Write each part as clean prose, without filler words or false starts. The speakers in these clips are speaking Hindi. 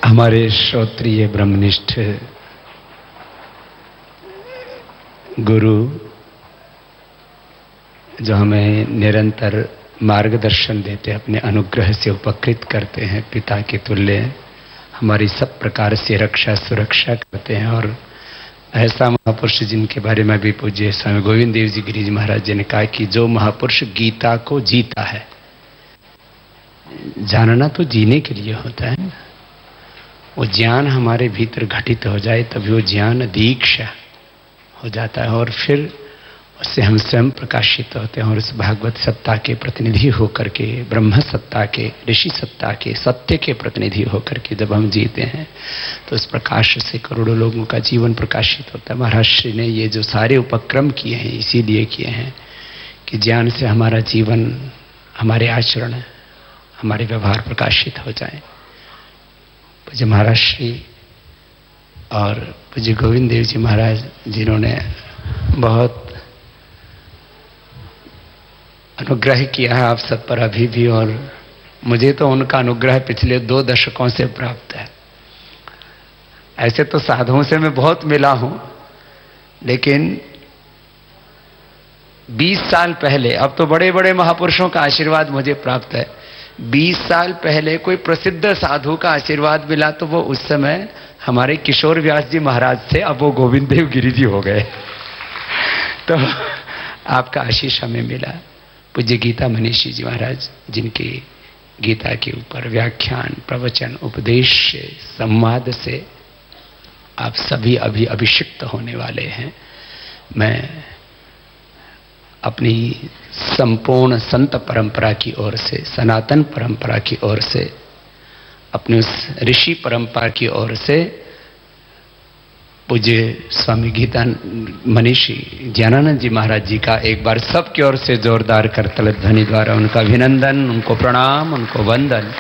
हमारे श्रोत्रिय ब्रह्मनिष्ठ गुरु जो हमें निरंतर मार्गदर्शन देते, अपने अनुग्रह से उपकृत करते हैं, पिता के तुल्य हमारी सब प्रकार से रक्षा सुरक्षा करते हैं। और ऐसा महापुरुष जिनके बारे में भी पूज्य स्वामी गोविंद देव जी गिरिजी महाराज जी ने कहा कि जो महापुरुष गीता को जीता है, जानना तो जीने के लिए होता है, वो ज्ञान हमारे भीतर घटित हो जाए तभी वो ज्ञान दीक्षा हो जाता है और फिर उससे हम स्वयं प्रकाशित होते हैं और उस भागवत सत्ता के प्रतिनिधि होकर के, ब्रह्म सत्ता के, ऋषि सत्ता के, सत्य के प्रतिनिधि होकर के जब हम जीते हैं तो उस प्रकाश से करोड़ों लोगों का जीवन प्रकाशित होता है। महाराज श्री ने ये जो सारे उपक्रम किए हैं इसीलिए किए हैं कि ज्ञान से हमारा जीवन, हमारे आचरण, हमारे व्यवहार प्रकाशित हो जाए। पूज्य महाराज श्री और पूज्य गोविंद देव जी महाराज जिन्होंने बहुत अनुग्रह किया है आप सब पर अभी भी, और मुझे तो उनका अनुग्रह पिछले 2 दशकों से प्राप्त है। ऐसे तो साधुओं से मैं बहुत मिला हूं, लेकिन 20 साल पहले, अब तो बड़े बड़े महापुरुषों का आशीर्वाद मुझे प्राप्त है, 20 साल पहले कोई प्रसिद्ध साधु का आशीर्वाद मिला तो वो उस समय हमारे किशोर व्यास जी महाराज थे, अब वो गोविंद देव गिरि जी हो गए। तो आपका आशीष हमें मिला। पूज्य गीता मनीषी जी महाराज जिनके गीता के ऊपर व्याख्यान, प्रवचन, उपदेश, संवाद से आप सभी अभी अभिषिक्त होने वाले हैं। मैं अपनी संपूर्ण संत परंपरा की ओर से, सनातन परंपरा की ओर से, अपनी उस ऋषि परंपरा की ओर से पूज्य स्वामी गीता मनीषी ज्ञानानंद जी महाराज जी का एक बार सबकी ओर से जोरदार करतल ध्वनि द्वारा उनका अभिनंदन, उनको प्रणाम, उनको वंदन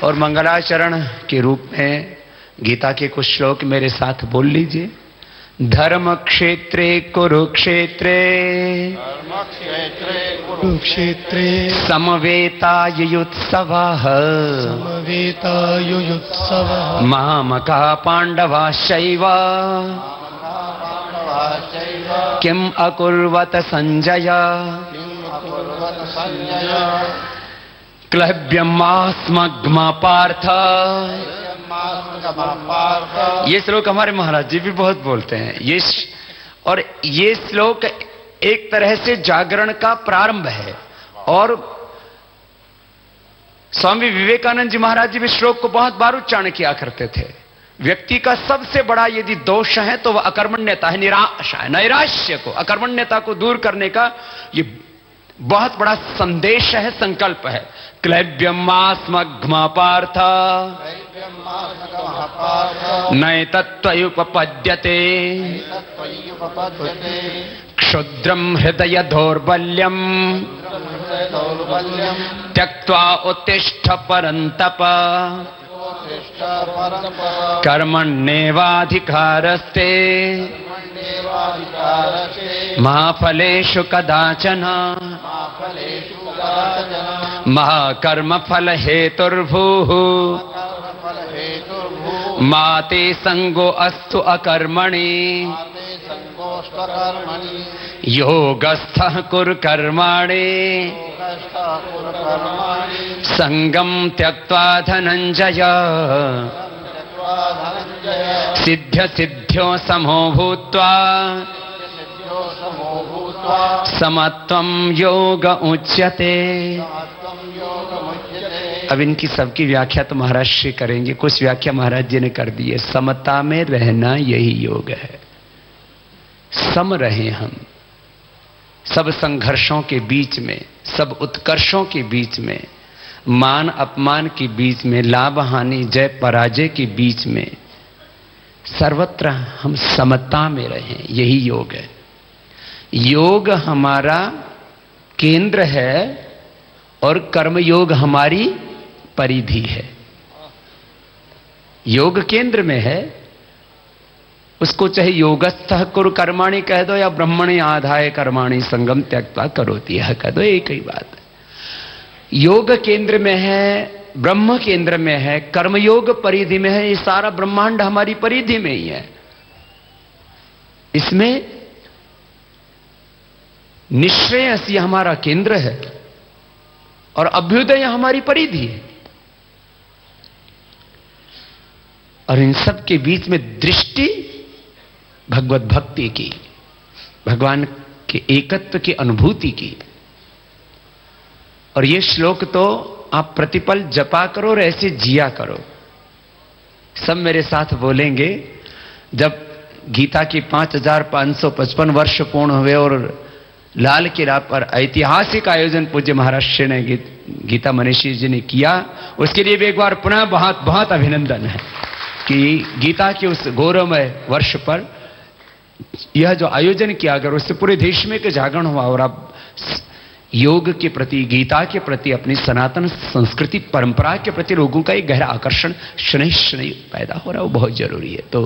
और मंगलाचरण के रूप में गीता के कुछ श्लोक मेरे साथ बोल लीजिए। धर्म क्षेत्रे कुरुक्षेत्रे, कुरुक्षेत्रे समवेतायुयुत्सवः, समवेतायुयुत्सवः मामका पांडवाश्चैव किम अकुर्वत संजय, क्लव्यमास्मग्म पार्थ। ये श्लोक हमारे महाराज जी भी बहुत बोलते हैं। और ये श्लोक एक तरह से जागरण का प्रारंभ है। और स्वामी विवेकानंद जी महाराज जी भी श्लोक को बहुत बार उच्चारण किया करते थे। व्यक्ति का सबसे बड़ा यदि दोष है तो वह अकर्मण्यता है, निराशा है। नैराश्य को, अकर्मण्यता को दूर करने का ये बहुत बड़ा संदेश है, संकल्प है। क्लैव्यमास्मग्म पार्थ नैतत्त्वयुपपद्यते, क्षुद्रं हृदय दौर्बल्यं त्यक्त्वा उत्तिष्ठ परन्तप, कर्मण्येवाधिकारस्ते मा फलेषु कदाचन, मा कर्म फल हेतुर्भूः मा ते संगो अस्तु अकर्मणि, योगस्थः कुरु कर्माणि संगम त्यक्त्वा धनंजय, सिद्ध्य सिद्ध्यो समो भूत्वा समत्वं योग उच्यते। अब इनकी सबकी व्याख्या तो महाराज श्री करेंगे, कुछ व्याख्या महाराज जी ने कर दी है। समता में रहना यही योग है। सम रहे हम सब संघर्षों के बीच में, सब उत्कर्षों के बीच में, मान अपमान के बीच में, लाभ हानि जय पराजय के बीच में, सर्वत्र हम समता में रहें, यही योग है। योग हमारा केंद्र है और कर्मयोग हमारी परिधि है। योग केंद्र में है, उसको चाहे योगस्थः कुरु कर्माणि कह दो या ब्रह्मणि आधाय कर्माणि संगम त्यक्त्वा करोति यह कह दो, एक ही बात है। योग केंद्र में है ब्रह्म केंद्र में है, कर्मयोग परिधि में है, ये सारा ब्रह्मांड हमारी परिधि में ही है। इसमें निश्रेयस ये हमारा केंद्र है और अभ्युदय हमारी परिधि है। और इन सब के बीच में दृष्टि भगवत भक्ति की, भगवान के एकत्व की अनुभूति की। और ये श्लोक तो आप प्रतिपल जपा करो और ऐसे जिया करो। सब मेरे साथ बोलेंगे। जब गीता की 5555 वर्ष पूर्ण हुए और लाल किला पर ऐतिहासिक आयोजन पूज्य महाराज श्री ने गीता मनीषी जी ने किया, उसके लिए भी एक बार पुनः बहुत बहुत अभिनंदन है कि गीता के उस गौरवमय वर्ष पर यह जो आयोजन किया, अगर उससे पूरे देश में एक जागरण हुआ और अब योग के प्रति, गीता के प्रति, अपनी सनातन संस्कृति परंपरा के प्रति लोगों का एक गहरा आकर्षण शनैः शनैः पैदा हो रहा है, वो बहुत जरूरी है। तो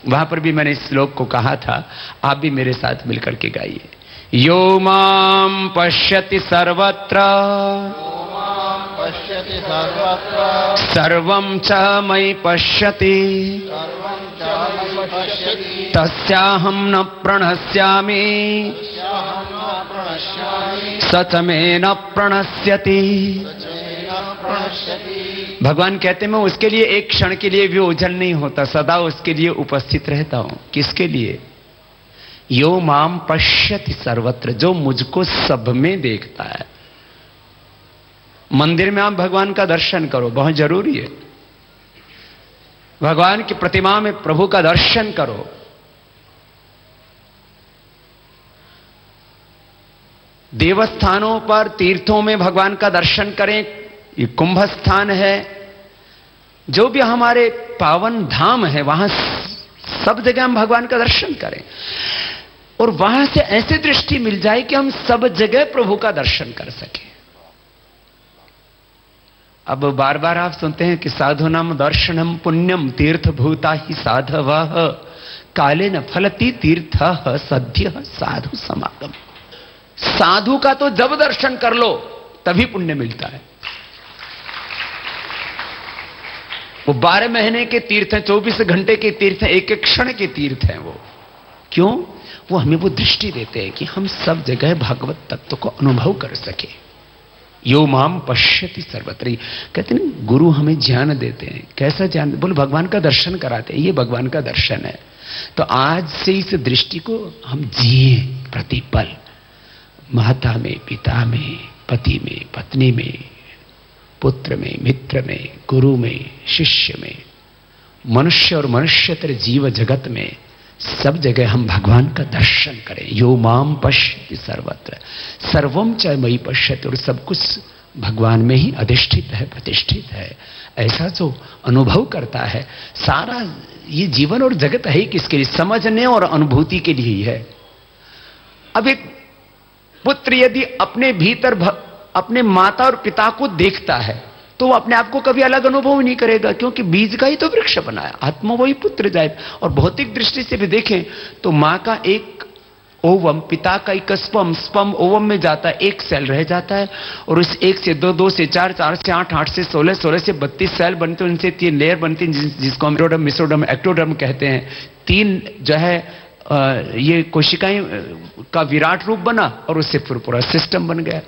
वहां पर भी मैंने इस श्लोक को कहा था, आप भी मेरे साथ मिलकर के गाइए। यो मां पश्यति सर्वत्र सर्वं च मयि पश्यति तस्याहं न प्रणश्यामि स च मे न प्रणश्यति। भगवान कहते मैं उसके लिए एक क्षण के लिए भी ओझल नहीं होता, सदा उसके लिए उपस्थित रहता हूं। किसके लिए? यो माम पश्यति सर्वत्र, जो मुझको सब में देखता है। मंदिर में आप भगवान का दर्शन करो, बहुत जरूरी है। भगवान की प्रतिमा में प्रभु का दर्शन करो। देवस्थानों पर, तीर्थों में भगवान का दर्शन करें। ये कुंभ स्थान है, जो भी हमारे पावन धाम है, वहां सब जगह हम भगवान का दर्शन करें और वहां से ऐसी दृष्टि मिल जाए कि हम सब जगह प्रभु का दर्शन कर सकें। अब बार बार आप सुनते हैं कि साधु नाम दर्शनम पुण्यम तीर्थ भूता ही साधव काले न फलती तीर्थ सद्य साधु समागम। साधु का तो जब दर्शन कर लो तभी पुण्य मिलता है। वो 12 महीने के तीर्थ हैं, 24 घंटे के तीर्थ हैं, एक एक क्षण के तीर्थ हैं। वो क्यों? वो हमें वो दृष्टि देते हैं कि हम सब जगह भागवत तत्व को अनुभव कर सके। यो माम पश्यति सर्वत्र, कहते हैं गुरु हमें ज्ञान देते हैं। कैसा ज्ञान? बोले भगवान का दर्शन कराते हैं। ये भगवान का दर्शन है। तो आज से इस दृष्टि को हम जिए प्रतिपल, माता में, पिता में, पति में, पत्नी में, पुत्र में, मित्र में, गुरु में, शिष्य में, मनुष्य और मनुष्यतर जीव जगत में, सब जगह हम भगवान का दर्शन करें। यो माम पश्यति सर्वत्र सर्वम च मयि पश्यति, और सब कुछ भगवान में ही अधिष्ठित है, प्रतिष्ठित है। ऐसा जो अनुभव करता है, सारा ये जीवन और जगत है किसके लिए? समझने और अनुभूति के लिए ही है। अब एक पुत्र यदि अपने भीतर अपने माता और पिता को देखता है तो वो अपने आप को कभी अलग अनुभव नहीं करेगा, क्योंकि बीज का ही तो वृक्ष बनाया। आत्मा वही पुत्र जाए। और भौतिक दृष्टि से भी देखें तो मां का एक ओवम, पिता का एक स्पम, स्पम ओवम में जाता है, एक सेल रह जाता है। और उस एक से 2, 2 से 4, 4 से 8, 8 से 16, 16 से 32 सेल बनते हैं। उनसे 3 लेयर बनती हैं, जिसको हम एंडोडर्म, मेसोडर्म, एक्टोडर्म कहते हैं। 3 जो है ये कोशिकाएं का विराट रूप बना और उससे फिर पूरा सिस्टम बन गया।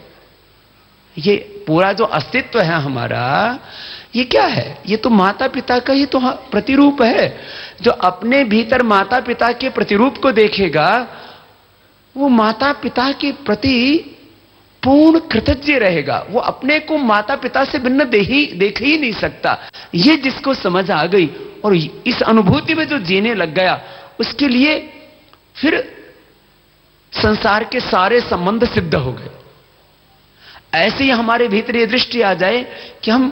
ये पूरा जो अस्तित्व है हमारा, ये क्या है? ये तो माता पिता का ही तो प्रतिरूप है। जो अपने भीतर माता पिता के प्रतिरूप को देखेगा, वो माता पिता के प्रति पूर्ण कृतज्ञ रहेगा। वो अपने को माता पिता से भिन्न देख ही नहीं सकता। ये जिसको समझ आ गई और इस अनुभूति में जो जीने लग गया, उसके लिए फिर संसार के सारे संबंध सिद्ध हो गए। ऐसे ही हमारे भीतर ये दृष्टि आ जाए कि हम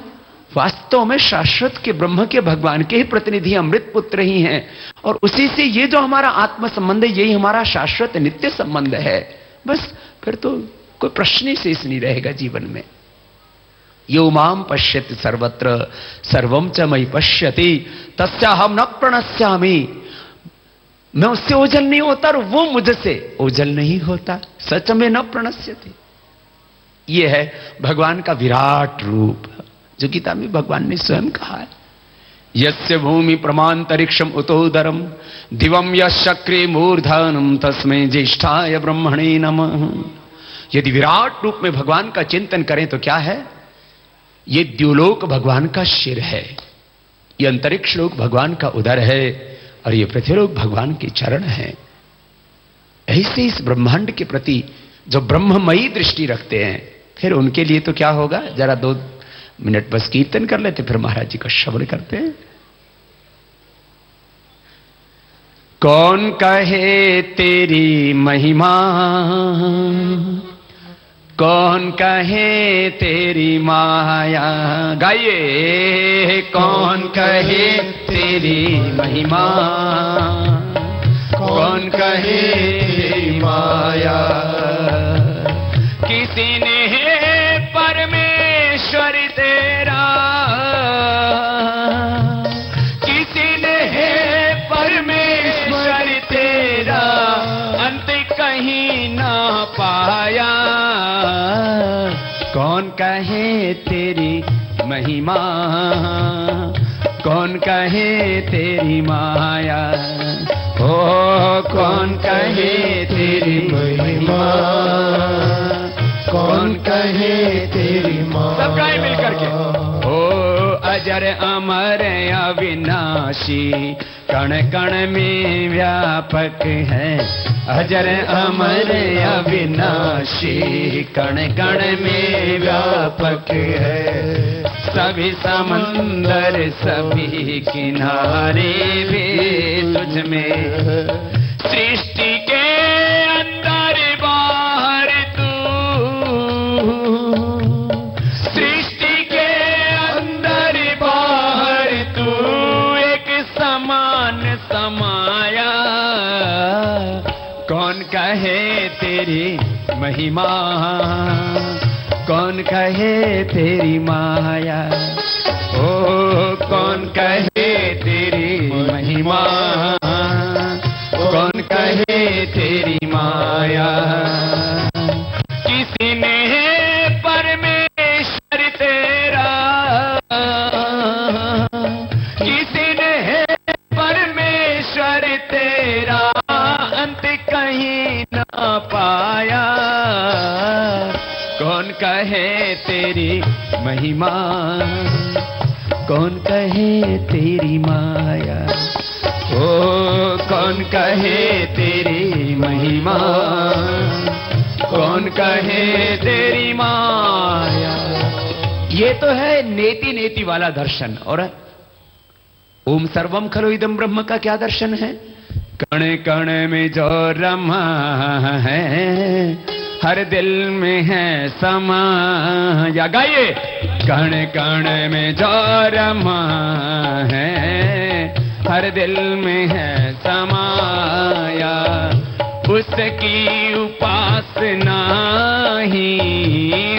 वास्तव में शाश्वत के ब्रह्म के भगवान के ही प्रतिनिधि, अमृत पुत्र ही हैं, और उसी से ये जो हमारा आत्म संबंध है, यही हमारा शाश्वत नित्य संबंध है। बस फिर तो कोई प्रश्न ही शेष नहीं रहेगा जीवन में। यो माम पश्यति सर्वत्र सर्वम च मयि पश्यति तस्याहं न प्रणश्यामि। मैं उससे ओझल नहीं होता और वो मुझसे ओझल नहीं होता। सच में न प्रणश्यति। ये है भगवान का विराट रूप। जो गीता में भगवान ने स्वयं कहा है, यस्य भूमि प्रमांतरिक्षम उतोदरम दिवम यक्रे मूर्धनम तस्मै ज्येष्ठाय ब्रह्मणे नमः। यदि विराट रूप में भगवान का चिंतन करें तो क्या है, ये द्युलोक भगवान का शिर है, ये अंतरिक्ष लोक भगवान का उदर है और ये पृथ्वीलोक भगवान के चरण है। ऐसे इस ब्रह्मांड के प्रति जो ब्रह्ममयी दृष्टि रखते हैं, फिर उनके लिए तो क्या होगा, जरा 2 मिनट बस कीर्तन कर लेते, फिर महाराज जी का श्रवण करते हैं। कौन कहे तेरी महिमा, कौन कहे तेरी माया, गाइए। कौन कहे तेरी महिमा, कौन कहे तेरी माया, किसी ने परमेश्वर तेरा, किसी ने परमेश्वर तेरा अंत कहीं ना पाया। कौन कहे तेरी महिमा, कौन कहे तेरी माया, ओ कौन कहे तेरी महिमा, कौन कहे तेरी माया। सब गाए मिलकर के, ओ अजर अमर अविनाशी कण कण में व्यापक है, अजर अमर अविनाशी कण कण में व्यापक है। सभी समंदर सभी किनारे वे तुझ में, सृष्टि के अंदर बाहर तू, सृष्टि के अंदर बाहर तू एक समान समाया। कौन कहे तेरी महिमा, कौन कहे तेरी माया, ओ कौन कहे तेरी महिमा, कौन कहे तेरी माया। किसी ने परमेश्वर तेरा, किसी ने परमेश्वर तेरा अंत कहीं ना पाया। कौन कहे तेरी महिमा, कौन कहे तेरी माया, ओ कौन कहे तेरी महिमा, कौन कहे तेरी माया। ये तो है नेति नेति वाला दर्शन। और ओम सर्वम खलु इदम ब्रह्म का क्या दर्शन है, कण कण में जो रमा है, हर दिल में है समाया। गाइए। कण कण में जो रमा है, हर दिल में है समाया। उसकी उपासना ही,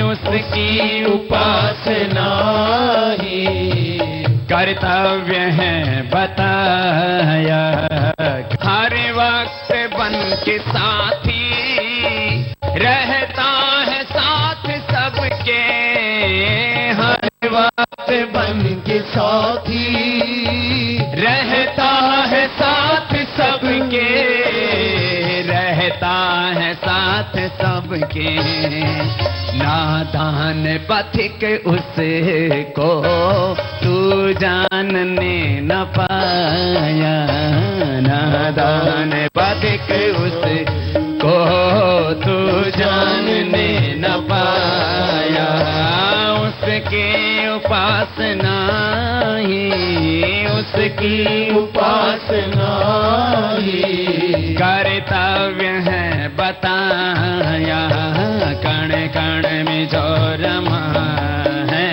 उसकी उपासना ही कर्तव्य है बताया। हर वक्त बन के साथी रहता है साथ सबके, हर वक्त बन के साथी रहता है साथ सबके, रहता है साथ सबके। नादान पथिक उसको तू जानने न पाया, नादान पथिक उसको तू जानने न पाया। उसकी उपासना ही, उसकी उपासना ही कर्तव्य है बताया। कण कण में जो रमा है,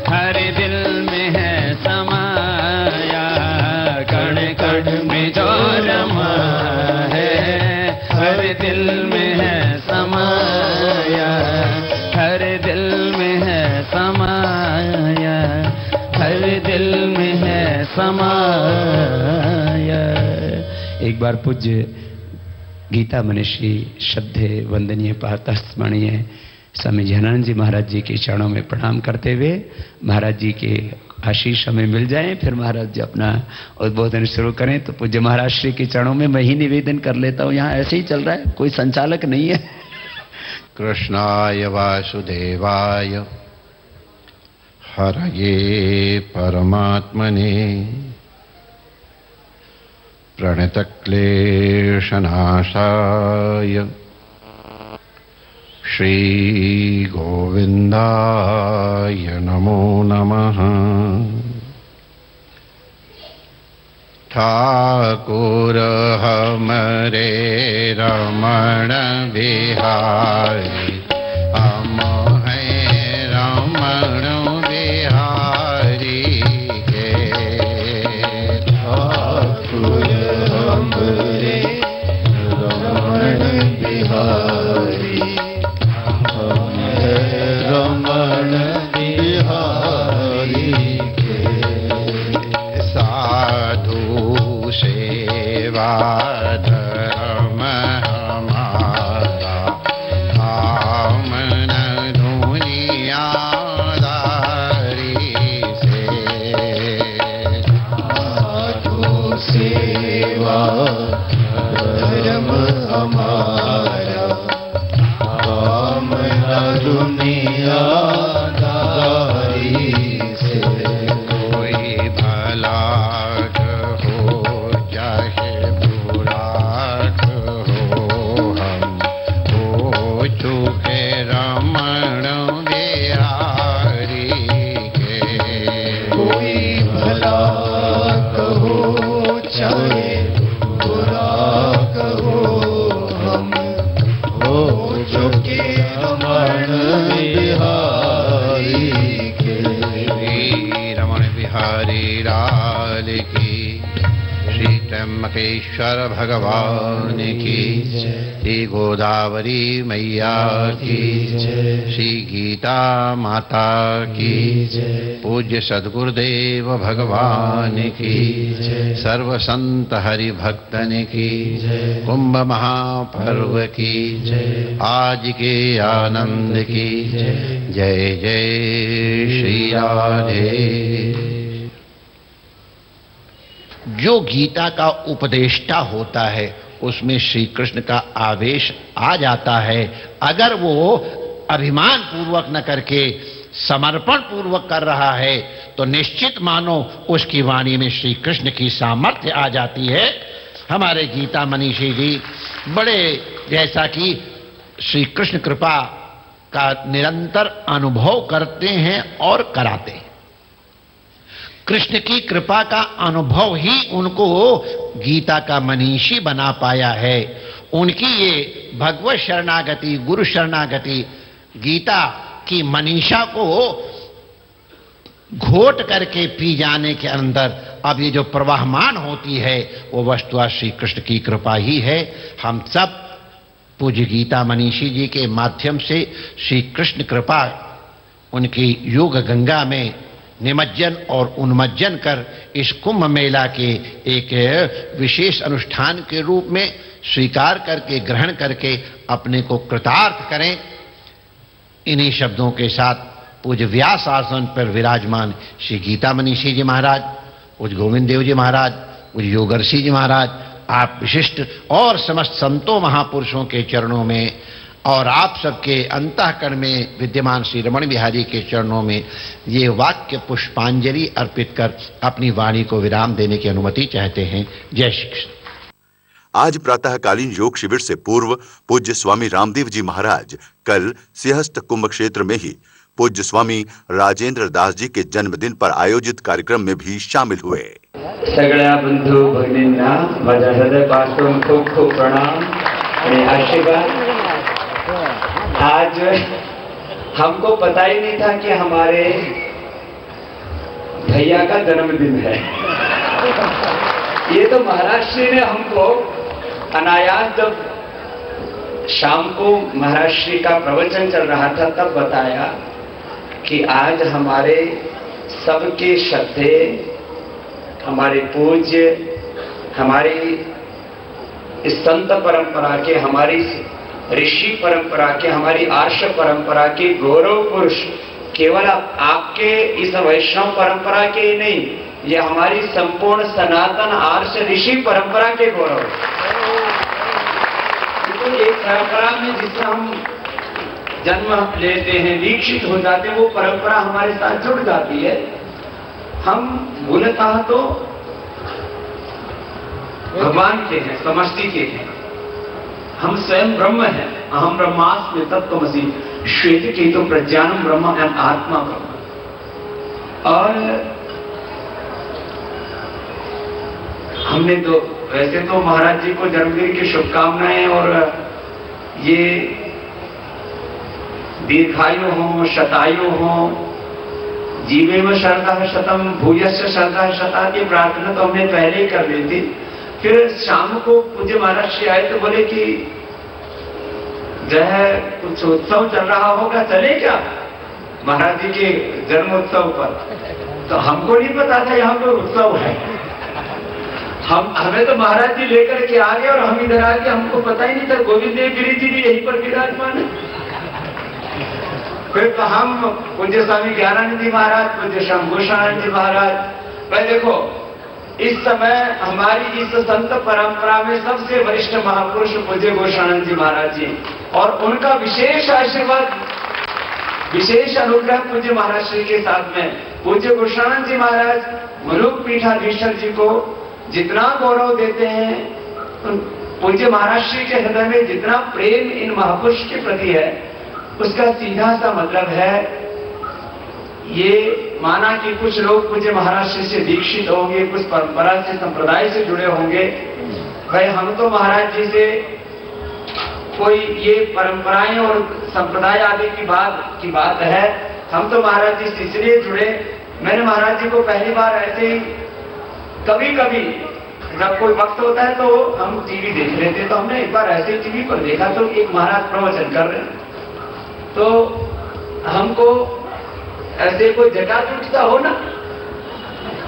हर दिल में है समाया। कण कण में जो रमा है, हर दिल में है समाया। हर दिल में है समाया, हर दिल में है समाया। एक बार पूज्य गीता मनीषी श्रद्धे वंदनीय पार्थ स्मरणीय स्वामी ज्ञानानंद जी महाराज जी के चरणों में प्रणाम करते हुए महाराज जी के आशीष हमें मिल जाए, फिर महाराज जी अपना उद्बोधन शुरू करें। तो पूज्य महाराज श्री के चरणों में मैं ही निवेदन कर लेता हूँ। यहाँ ऐसे ही चल रहा है, कोई संचालक नहीं है। कृष्णाय वासुदेवाय हरये परमात्मने प्रणतक्लेशनाशाय श्री गोविंदाय नमो नमः। ठाकुर हमरे रमण बिहारी, हम हैं रमण बिहारी के। ठाकुर हमरे रमण बिहारी, हम हैं रमण बिहारी के। साधु सेवा धर्म हमारा, हम न दुनियादारी से। साधु सेवा धर्म हमारा, हम न दुनियादारी से। कोई भला हो चाहे बुरा हो, हम हो चुके रमण बिहारी के। कोई भला कहो चाहे बुरा कहो, हम हो चुके रमण बिहारी के। श्री रमण बिहारी लाल की, श्री त्र्यंबकेश्वर भगवान की, श्री गोदावरी मैया की, श्री गीता माता की, पूज्य सद्गुरुदेव भगवान की, सर्व संत हरि भक्तन की, कुंभ महापर्व की, आज के आनंद की, जय जय श्री राधे। जो गीता का उपदेष्टा होता है उसमें श्री कृष्ण का आवेश आ जाता है। अगर वो अभिमान पूर्वक न करके समर्पण पूर्वक कर रहा है तो निश्चित मानो उसकी वाणी में श्री कृष्ण की सामर्थ्य आ जाती है। हमारे गीता मनीषी जी बड़े जैसा कि श्री कृष्ण कृपा का निरंतर अनुभव करते हैं और कराते हैं। कृष्ण की कृपा का अनुभव ही उनको गीता का मनीषी बना पाया है। उनकी ये भगवत शरणागति, गुरु शरणागति, गीता की मनीषा को घोट करके पी जाने के अंदर अब ये जो प्रवाहमान होती है वो वस्तुतः श्री कृष्ण की कृपा ही है। हम सब पूज्य गीता मनीषी जी के माध्यम से श्री कृष्ण कृपा उनकी योग गंगा में निमज्जन और उन्मज्जन कर इस कुंभ मेला के एक विशेष अनुष्ठान के रूप में स्वीकार करके, ग्रहण करके अपने को कृतार्थ करें। इन्हीं शब्दों के साथ पूज्य व्यास आसन पर विराजमान श्री गीता मनीषी जी महाराज, पूज्य गोविंद देव जी महाराज, पूज्य योगर्षि जी महाराज, आप विशिष्ट और समस्त संतों महापुरुषों के चरणों में और आप सबके अंतःकरण में विद्यमान श्री रमण बिहारी के चरणों में ये वाक्य पुष्पांजलि अर्पित कर अपनी वाणी को विराम देने की अनुमति चाहते हैं। जय श्री कृष्ण। आज प्रातःकालीन योग शिविर से पूर्व पूज्य स्वामी रामदेव जी महाराज कल सिंहस्थ कुंभ क्षेत्र में ही पूज्य स्वामी राजेंद्र दास जी के जन्मदिन पर आयोजित कार्यक्रम में भी शामिल हुए। सगळ्या बंधू भगिनींना माझ्या हृदयपासून खूप खूप प्रणाम आणि आशीर्वाद। आज हमको पता ही नहीं था कि हमारे भैया का जन्मदिन है। ये तो महाराज श्री ने हमको अनायास जब शाम को महाराज श्री का प्रवचन चल रहा था तब बताया कि आज हमारे सबके श्रद्धे, हमारे पूज्य, हमारी इस संत परंपरा के, हमारी ऋषि परंपरा के, हमारी आर्ष परंपरा के गौरव पुरुष केवल आपके इस वैष्णव परंपरा के ही नहीं, ये हमारी संपूर्ण सनातन आर्ष ऋषि परंपरा के गौरव। तो एक परंपरा में जिससे हम जन्म लेते हैं, दीक्षित हो जाते हैं, वो परंपरा हमारे साथ जुड़ जाती है। हम मूलतः तो भगवान के हैं, समष्टि के हैं, हम स्वयं ब्रह्म हैं। अहम ब्रह्मास्मि तत्त्वमसि श्वेत केतु प्रज्ञानम ब्रह्म एवं आत्मा ब्रह्म। और हमने तो वैसे तो महाराज जी को जन्मदिन की शुभकामनाएं, और ये दीर्घायु हो, शतायु हो, जीवे में श्रद्धा शतम भूयस्य श्रद्धा शता की प्रार्थना तो हमने पहले ही कर ली थी। फिर शाम को पूज्य महाराज श्री आए तो बोले कि जो है कुछ उत्सव चल रहा होगा, चले क्या महाराज जी के जन्म उत्सव पर। तो हमको नहीं पता था यहाँ पर उत्सव है। हमें तो महाराज जी लेकर के आ गए और हम इधर आ गए, हमको पता ही नहीं था। गोविंद देव गिरी जी भी यहीं पर विराजमान है। फिर तो हम पूज्य स्वामी ज्ञानानंद जी महाराज, पूज्य शंभूषणानंद जी महाराज, भाई देखो इस समय हमारी इस संत परंपरा में सबसे वरिष्ठ महापुरुष पूज्य गोषानंद जी महाराज जी, और उनका विशेष आशीर्वाद, विशेष अनुग्रह पूज्य महाराज श्री के साथ में पूज्य गोषानंद जी महाराज मुलुक पीठाधीश्वर जी को जितना गौरव देते हैं, पूज्य महाराज श्री के हृदय में जितना प्रेम इन महापुरुष के प्रति है, उसका सीधा सा मतलब है ये माना कि कुछ लोग पूज्य महाराज श्री से दीक्षित होंगे, कुछ परंपरा से, संप्रदाय से जुड़े होंगे। भाई हम तो महाराज जी से कोई ये परंपराएं और संप्रदाय आदि की बात है, हम तो महाराज जी से इसलिए जुड़े। मैंने महाराज जी को पहली बार ऐसे ही कभी कभी जब कोई वक्त होता है तो हम टीवी देख रहे थे, तो हमने एक बार ऐसे टीवी पर देखा तो एक महाराज प्रवचन कर रहे हैं, तो हमको ऐसे कोई जटाजुटता हो ना,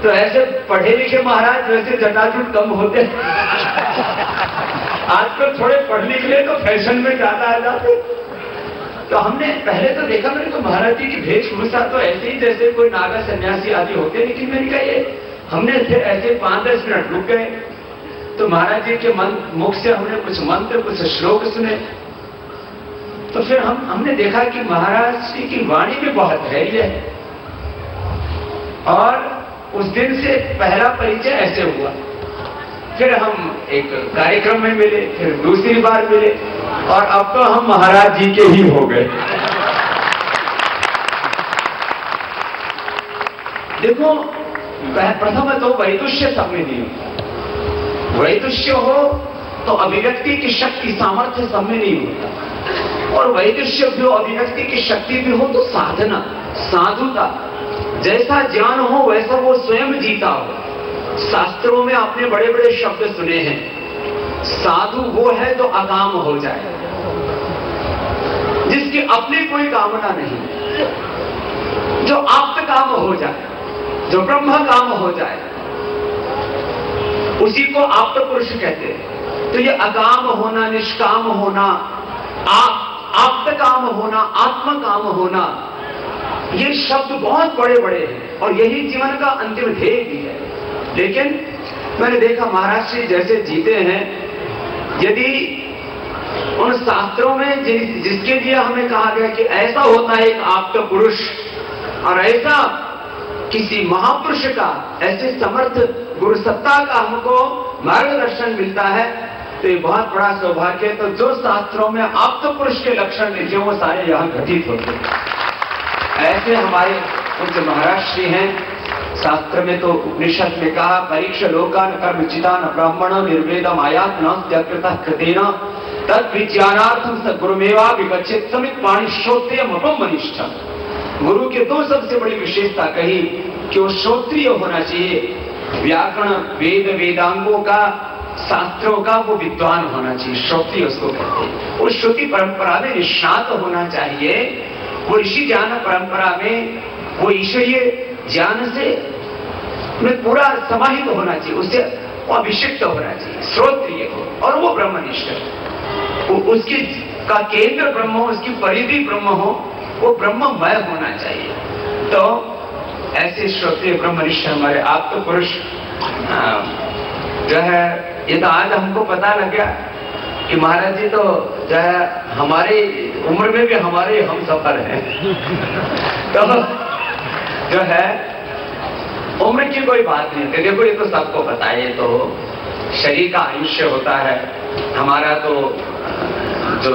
तो ऐसे पढ़े लिखे महाराज वैसे जटाजुट कम होते। आजकल थोड़े पढ़ लिख ले तो फैशन में ज्यादा आ जाते। तो हमने पहले तो देखा, मैंने तो महाराज जी की वेशभूषा तो ऐसे ही जैसे कोई नागा सन्यासी आदि होते, लेकिन मैंने कहा ये हमने फिर ऐसे 5-10 मिनट रुक गए तो महाराज जी के मुख से हमने कुछ मंत्र, कुछ श्लोक सुने। तो फिर हमने देखा कि महाराज जी की वाणी में बहुत धैर्य है। और उस दिन से पहला परिचय ऐसे हुआ। फिर हम एक कार्यक्रम में मिले, फिर दूसरी बार मिले, और अब तो हम महाराज जी के ही हो गए। देखो प्रथम तो वैदुष्य सब में नहीं होता। वैदुष्य हो तो अभिव्यक्ति की शक्ति, सामर्थ्य सब में नहीं होता। और वैदुष्य भी हो, अभिव्यक्ति की शक्ति भी हो तो साधना, साधुता, जैसा ज्ञान हो वैसा वो स्वयं जीता हो। शास्त्रों में आपने बड़े बड़े शब्द सुने हैं, साधु वो है जो अकाम हो जाए, जिसकी अपनी कोई कामना नहीं, जो आप्त काम हो जाए, जो ब्रह्म काम हो जाए, उसी को आप्त पुरुष कहते हैं। तो ये अकाम होना, निष्काम होना, आप्त काम होना, आत्म काम होना, ये शब्द बहुत बड़े बड़े हैं और यही जीवन का अंतिम ध्येय भी है। लेकिन मैंने देखा महाराज श्री जैसे जीते हैं, यदि उन शास्त्रों में जिसके लिए हमें कहा गया कि ऐसा होता है एक आप्त पुरुष, और ऐसा किसी महापुरुष का, ऐसे समर्थ गुरु सत्ता का हमको मार्गदर्शन मिलता है, तो ये बहुत बड़ा सौभाग्य है। तो जो शास्त्रों में आप्त पुरुष के लक्षण लिखे वो सारे यहाँ घटित होते हैं। ऐसे हमारे पूज्य महाराज श्री हैं। शास्त्र में तो उपनिषद में कहा, परीक्ष लोकान कर्मचितान ब्राह्मण निर्वेदम आयात न त्यकृतः कृतेन तद विज्ञानार्थम स गुरुमेवा विगच्छेत् समित पाणि श्रोत्रियम मनिष्ठम। गुरु के दो सबसे बड़ी विशेषता कही कि वो श्रोत्रिय होना चाहिए, व्याकरण वेद वेदांगों का, शास्त्रों का वो विद्वान होना चाहिए, श्रोत्रिय उसको कहते हैं। वो श्रुति परंपरा में निष्णात होना चाहिए, वो ऋषि ज्ञान परंपरा में वो ईश्वरीय ज्ञान से में पूरा समाहित होना चाहिए, उससे वो अभिषिक्त होना चाहिए, श्रोत्रिय हो, और वो ब्रह्मनिष्ठ, उसकी का केंद्र ब्रह्म हो, उसकी परिधि ब्रह्म हो, वो ब्रह्ममय होना चाहिए। तो ऐसे श्रोत्रिय ब्रह्मनिष्ठ हमारे आप तो पुरुष जो है, ये तो आज हमको पता लग गया कि महाराज जी तो जो है हमारे उम्र में भी हमारे हम सफर हैं। तो जो है उम्र की कोई बात नहीं है। देखो ये तो सबको पता है, ये तो शरीर का आयुष्य होता है। हमारा तो जो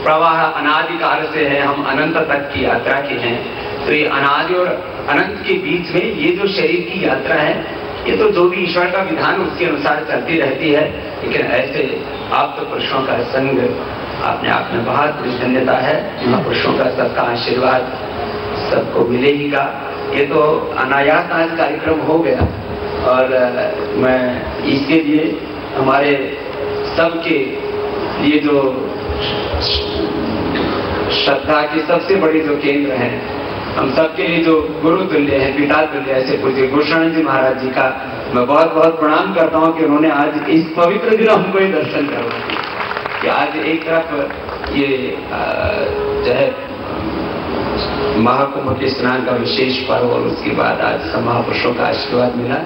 प्रवाह अनादिकाल से है, हम अनंत तक की यात्रा की हैं। तो ये अनादि और अनंत के बीच में ये जो शरीर की यात्रा है, ये तो जो भी ईश्वर का विधान उसके अनुसार चलती रहती है। लेकिन ऐसे आप तो पुरुषों का संग अपने आप में बहुत धन्यता है। महापुरुषों का सबका आशीर्वाद सबको मिले ही का। ये तो अनायास आज कार्यक्रम हो गया और मैं इसके लिए हमारे सबके लिए जो श्रद्धा के सबसे बड़े जो केंद्र हैं, हम सबके लिए जो गुरु तुल्य है, पिता तुल्य ऐसे पूज्य गुरुशरण जी महाराज जी का मैं बहुत बहुत प्रणाम करता हूँ कि उन्होंने आज इस पवित्र दिन हमको ये दर्शन करवाया। कि आज एक तरफ ये जो है महाकुंभ के स्नान का विशेष पर्व और उसके बाद आज सब महापुरुषों का आशीर्वाद मिला।